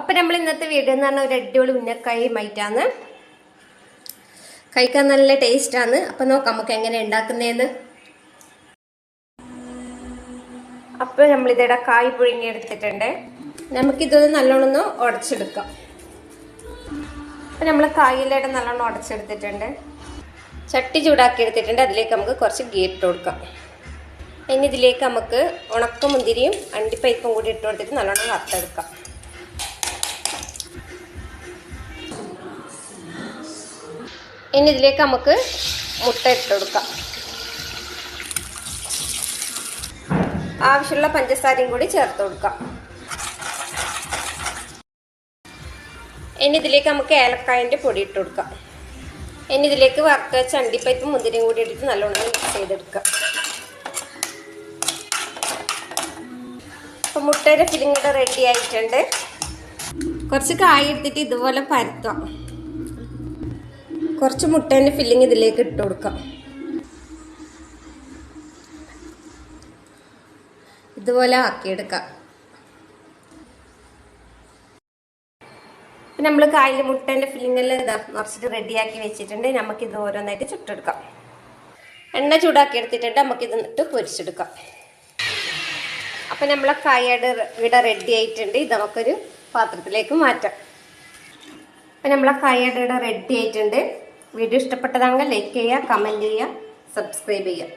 അപ്പം നമ്മൾ ഇന്നത്തെ വീഡിയോ എന്ന് പറഞ്ഞാൽ ഒരു അടിപൊളി ഉന്നക്കായി മൈറ്റാണ്. കഴിക്കാൻ നല്ല ടേസ്റ്റാണ്. അപ്പം നോക്കാം നമുക്ക് എങ്ങനെ ഉണ്ടാക്കുന്നതെന്ന്. അപ്പോൾ നമ്മളിതിടെ കായ് പുഴുങ്ങി എടുത്തിട്ടുണ്ട്. നമുക്കിതൊന്ന് നല്ലോണം ഉടച്ചെടുക്കാം. അപ്പം നമ്മൾ കായിലൂടെ നല്ലോണം ഉടച്ചെടുത്തിട്ടുണ്ട്. ചട്ടി ചൂടാക്കി എടുത്തിട്ടുണ്ട്. അതിലേക്ക് നമുക്ക് കുറച്ച് ഗീ ഇട്ട് കൊടുക്കാം. ഇനി ഇതിലേക്ക് നമുക്ക് ഉണക്കമുന്തിരിയും അണ്ടിപ്പരിപ്പും കൂടി ഇട്ട് കൊടുത്തിട്ട് നല്ലോണം വറുത്തെടുക്കാം. ഇനി ഇതിലേക്ക് നമുക്ക് മുട്ട ഇട്ട് കൊടുക്കാം. ആവശ്യമുള്ള പഞ്ചസാരയും കൂടി ചേർത്ത് കൊടുക്കാം. ഇനി ഇതിലേക്ക് നമുക്ക് ഏലക്കായൻ്റെ പൊടി ഇട്ട് കൊടുക്കാം. ഇനി ഇതിലേക്ക് വറുത്ത് വെച്ച അണ്ടിപ്പരിപ്പും മുന്തിരിയും കൂടി ഇട്ടിട്ട് നല്ലോണം മിക്സ് ചെയ്തെടുക്കാം. അപ്പോൾ മുട്ടയുടെ ഫില്ലിംഗ് ഇവിടെ റെഡി ആയിട്ടുണ്ട്. കുറച്ച് കായ എടുത്തിട്ട് ഇതുപോലെ പരത്താം. കുറച്ച് മുട്ടേൻ്റെ ഫില്ലിംഗ് ഇതിലേക്ക് ഇട്ട് കൊടുക്കാം. ഇതുപോലെ ആക്കിയെടുക്കാം. നമ്മൾ കായൽ മുട്ടേൻ്റെ ഫില്ലിങ്ങെല്ലാം നിറച്ചിട്ട് റെഡിയാക്കി വെച്ചിട്ടുണ്ട്. നമുക്കിത് ഓരോന്നായിട്ട് ചുട്ടെടുക്കാം. എണ്ണ ചൂടാക്കി എടുത്തിട്ടുണ്ട്. നമുക്കിത് പൊരിച്ചെടുക്കാം. അപ്പം നമ്മളെ കായയുടെ ഇവിടെ റെഡി ആയിട്ടുണ്ട്. ഇത് നമുക്കൊരു പാത്രത്തിലേക്ക് മാറ്റാം. അപ്പം നമ്മളെ കായയുടെ ഇവിടെ റെഡി ആയിട്ടുണ്ട്. വീഡിയോ ഇഷ്ടപ്പെട്ടതാണെങ്കിൽ ലൈക്ക് ചെയ്യുക, കമൻറ്റ് ചെയ്യുക, സബ്സ്ക്രൈബ് ചെയ്യുക.